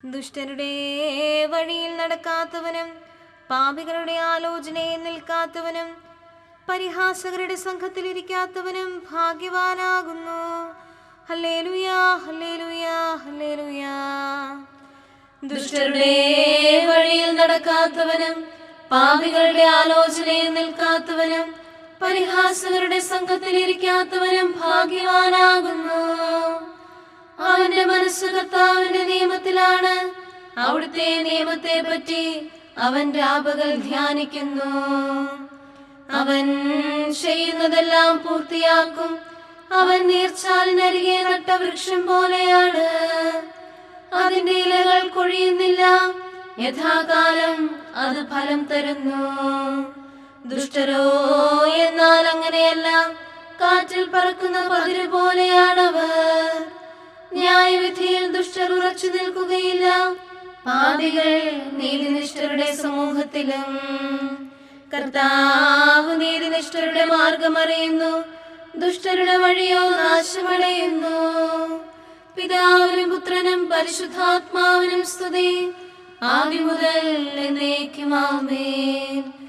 ദുഷ്ടരുടെ വഴിയിൽ നടക്കാത്തവനും പാപികളുടെ ആലോചനയിൽ നിൽക്കാത്തവനും പരിഹാസകരുടെ സംഘത്തിൽ ഇരിക്കാത്തവനും ഭാഗ്യവാനാകുന്നു. ഹല്ലേലൂയാ, ഹല്ലേലൂയാ, ഹല്ലേലൂയാ. ദുഷ്ടരുടെ വഴിയിൽ നടക്കാത്തവനും പാപികളുടെ ആലോചനയിൽ നിൽക്കാത്തവനും പരിഹാസകരുടെ സംഘത്തിൽ ഇരിക്കാത്തവനും ഭാഗ്യവാനാകുന്നു. അവന്റെ മനസ്സ് കർത്താവിന്റെ നിയമത്തിലാണ്. അവിടുത്തെ നിയമത്തെ പറ്റി അവൻ രാപകൽ ധ്യാനിക്കുന്നു. അവൻ ചെയ്യുന്നതെല്ലാം പൂർത്തിയാക്കും. അവൻ നീർച്ചാലിനരികെ നട്ട വൃക്ഷം പോലെയാണ്. അതിന്റെ ഇലകൾ കൊഴിയുന്നില്ല. യഥാകാലം അത് ഫലം തരുന്നു. ദുഷ്ടരോ എന്നാൽ അങ്ങനെയല്ല. കാറ്റിൽ പറക്കുന്ന പതിര് പോലെയാണവർ. ന്യായവിധിയിൽ ദുഷ്ടർ ഉറച്ചു നിൽക്കുകയില്ല. പാപികൾ നീതിനിഷ്ഠരുടെ സമൂഹത്തിലും. കർത്താവ് നീതിനിഷ്ഠരുടെ മാർഗം അറിയുന്നു. ദുഷ്ടരുടെ വഴിയോ നാശമടയുന്നു. പിതാവിനും പുത്രനും പരിശുദ്ധാത്മാവിനും സ്തുതി, ആദിമുതൽ എന്നേക്കും ആമേൻ.